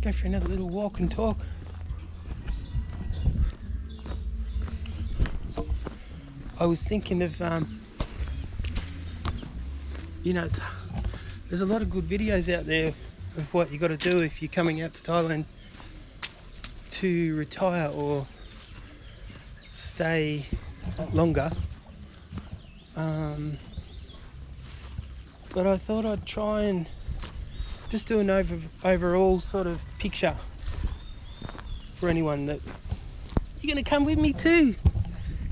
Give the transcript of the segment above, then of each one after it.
go for another little walk and talk. I was thinking of, there's a lot of good videos out there of what you got to do if you're coming out to Thailand to retire or stay longer. But I thought I'd try and just do an overall sort of picture for anyone that you're going to come with me too.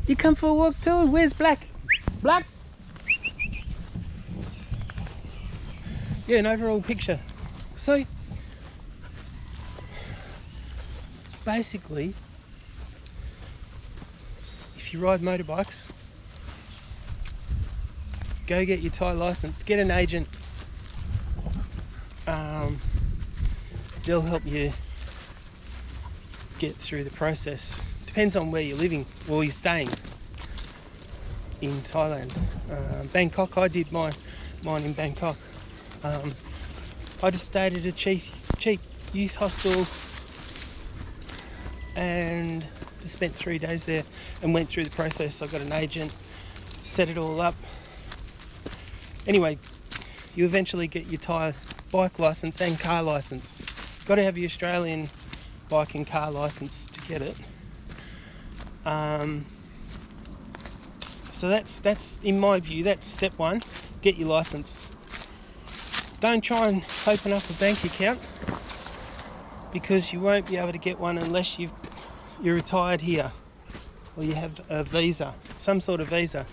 You come for a walk too. Where's Black? Black? Yeah, an overall picture. So basically, if you ride motorbikes, go get your Thai license, get an agent. They'll help you get through the process. Depends on where you're living or you're staying in Thailand. Bangkok, I did mine in Bangkok. I just stayed at a cheap youth hostel and just spent 3 days there and went through the process. I got an agent, set it all up. Anyway, you eventually get your Thai bike license and car license. Got to have your Australian bike and car license to get it. So that's in my view, that's step one. Get your license. Don't try and open up a bank account because you won't be able to get one unless you're retired here or you have a visa, some sort of visa.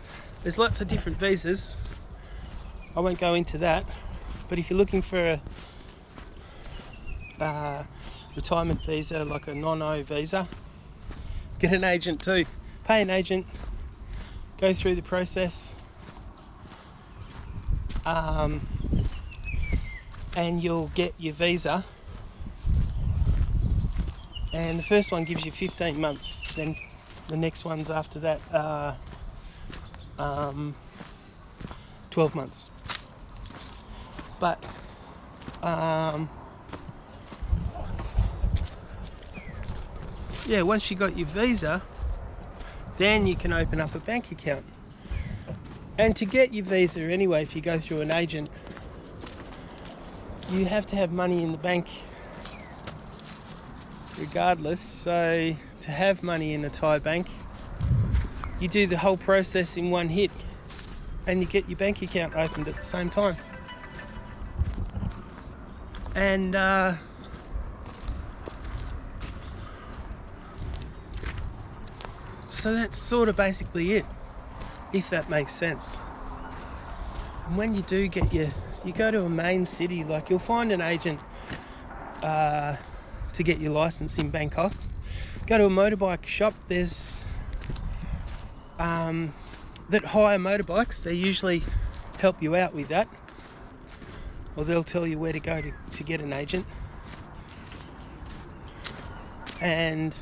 There's lots of different visas. I won't go into that, but if you're looking for a retirement visa, like a non-O visa, get an agent too. Pay an agent, go through the process, and you'll get your visa. And the first one gives you 15 months, then the next ones after that are 12 months. But yeah, once you got your visa, then you can open up a bank account. And to get your visa anyway, if you go through an agent, you have to have money in the bank regardless. So to have money in a Thai bank, you do the whole process in one hit and you get your bank account opened at the same time. And so that's sort of basically it, if that makes sense. And when you do get you go to a main city, like you'll find an agent to get your license in Bangkok. Go to a motorbike shop, there's that hire motorbikes. They usually help you out with that, or they'll tell you where to go to get an agent. And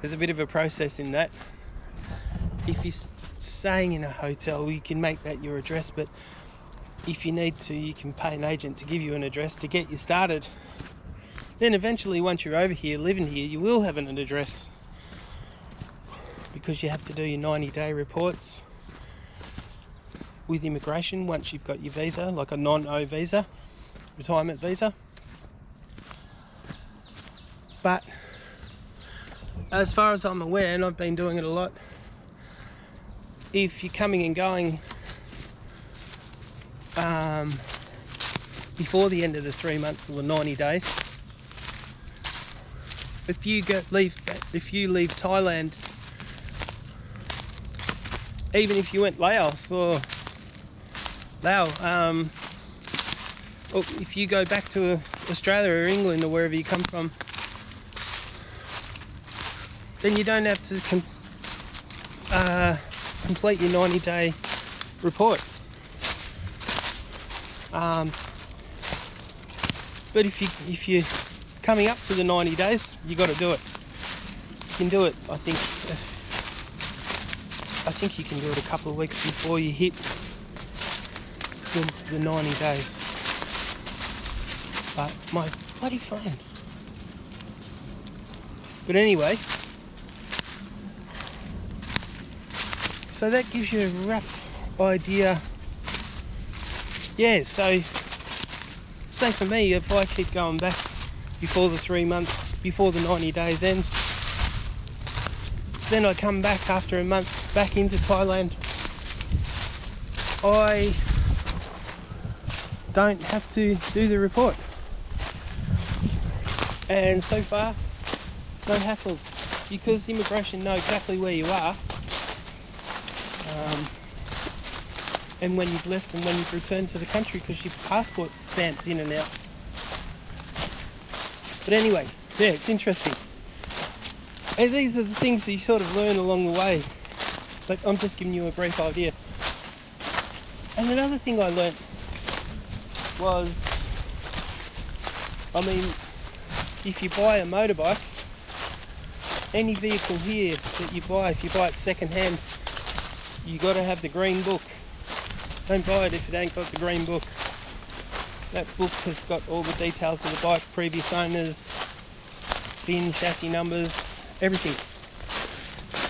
there's a bit of a process in that. If you're staying in a hotel, you can make that your address, but if you need to, you can pay an agent to give you an address to get you started. Then eventually, once you're over here, living here, you will have an address, because you have to do your 90-day reports with immigration once you've got your visa, like a non-O visa, retirement visa. But as far as I'm aware, and I've been doing it a lot, if you're coming and going before the end of the 3 months or the 90 days, if you leave Thailand, even if you went Laos or or if you go back to Australia or England or wherever you come from, then you don't have to complete your 90-day report. But if you're coming up to the 90 days, you got to do it. You can do it. I think you can do it a couple of weeks before you hit the 90 days. But my bloody phone. But anyway, so that gives you a rough idea. Yeah, so say for me, if I keep going back before the 3 months, before the 90 days ends, then I come back after a month back into Thailand, I don't have to do the report. And so far, no hassles, because immigration know exactly where you are, and when you've left and when you've returned to the country, because your passport's stamped in and out. But anyway, yeah, it's interesting. And these are the things that you sort of learn along the way, but I'm just giving you a brief idea. And another thing I learnt was, I mean, if you buy a motorbike, any vehicle here that you buy, if you buy it second hand, you got to have the green book. Don't buy it if it ain't got the green book. That book has got all the details of the bike, previous owners, VIN, chassis numbers, everything.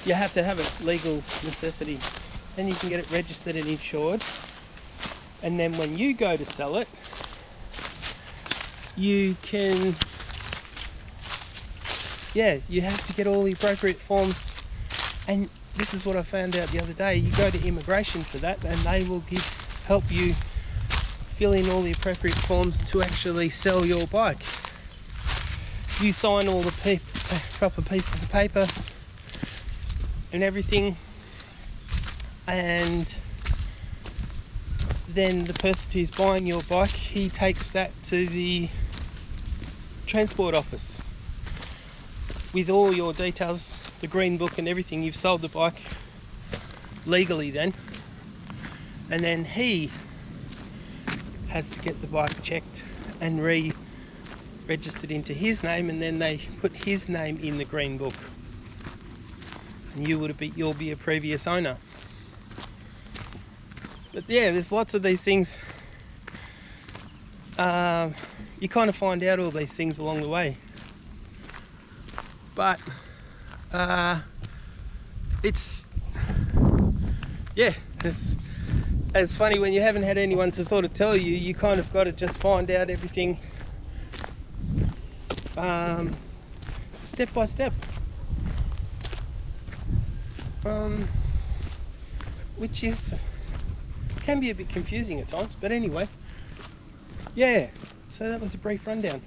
You have to have it, legal necessity. Then you can get it registered and insured. And then when you go to sell it, you can, yeah, you have to get all the appropriate forms. And this is what I found out the other day. You go to immigration for that, and they will help you fill in all the appropriate forms to actually sell your bike. You sign all the proper pieces of paper and everything, and then the person who's buying your bike, he takes that to the transport office with all your details, the green book and everything. You've sold the bike legally then, and then he has to get the bike checked and registered into his name, and then they put his name in the green book, and you'll be a previous owner. But yeah, there's lots of these things. You kind of find out all these things along the way, but it's funny when you haven't had anyone to sort of tell you. You kind of got to just find out everything step by step, which can be a bit confusing at times. But anyway, yeah, so that was a brief rundown.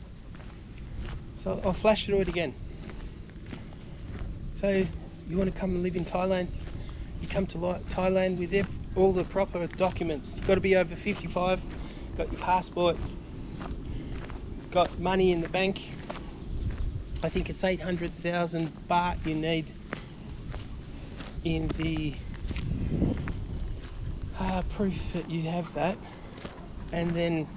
So I'll flash through it again. So you want to come and live in Thailand, you come to Thailand with all the proper documents. You've got to be over 55, got your passport, got money in the bank. I think it's 800,000 baht you need in the proof that you have that, and then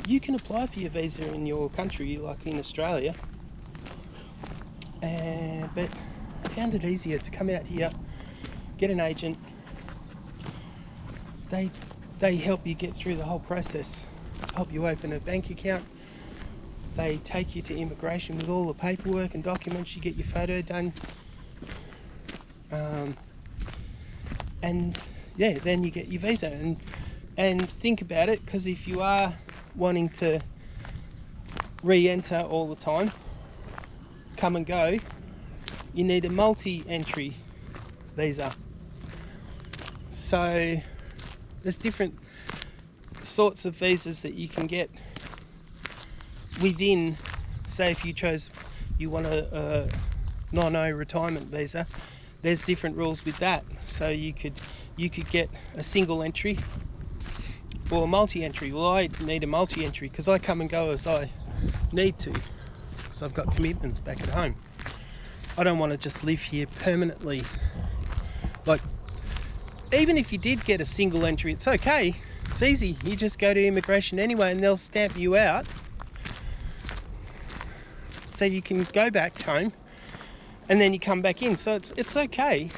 you can apply for your visa in your country like in Australia. But I found it easier to come out here, get an agent. They help you get through the whole process, help you open a bank account. They take you to immigration with all the paperwork and documents. You get your photo done, and yeah, then you get your visa. And think about it, because if you are wanting to re-enter all the time, come and go, you need a multi-entry visa. So there's different sorts of visas that you can get within. Say if you want a non-O retirement visa, there's different rules with that. So you could get a single entry or a multi-entry. Well, I need a multi-entry because I come and go as I need to, because I've got commitments back at home. I don't want to just live here permanently. Like, even if you did get a single entry, it's okay, it's easy. You just go to immigration anyway and they'll stamp you out, so you can go back home and then you come back in. So it's okay.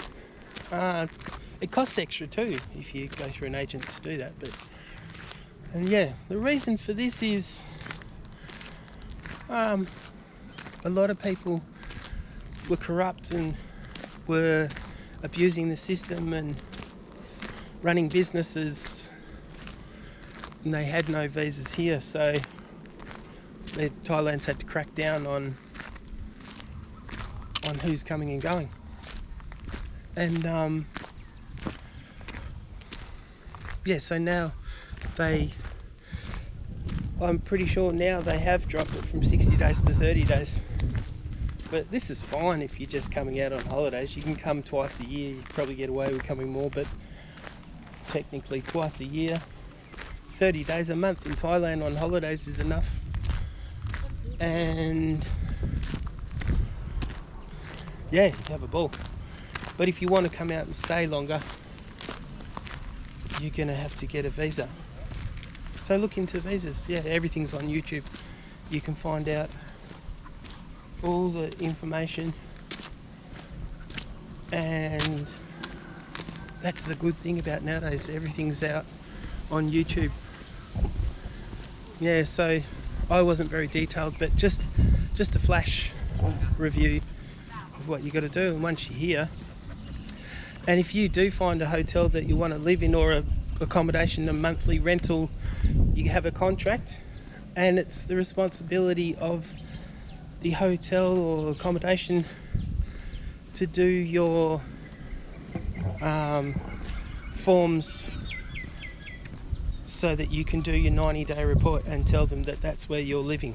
It costs extra too if you go through an agent to do that. And yeah, the reason for this is a lot of people were corrupt and were abusing the system and running businesses, and they had no visas here, so Thailand's had to crack down on who's coming and going. And yeah, so now I'm pretty sure now they have dropped it from 60 days to 30 days. But this is fine if you're just coming out on holidays. You can come twice a year. You probably get away with coming more, but technically twice a year. 30 days a month in Thailand on holidays is enough. And yeah, you have a ball. But if you want to come out and stay longer, you're going to have to get a visa. So look into visas. Yeah, everything's on YouTube. You can find out all the information, and that's the good thing about nowadays. Everything's out on YouTube. Yeah, so I wasn't very detailed, but just a flash review of what you got to do. And once you're here, and if you do find a hotel that you want to live in, or a accommodation, a monthly rental, you have a contract, and it's the responsibility of the hotel or accommodation to do your forms so that you can do your 90-day report and tell them that that's where you're living.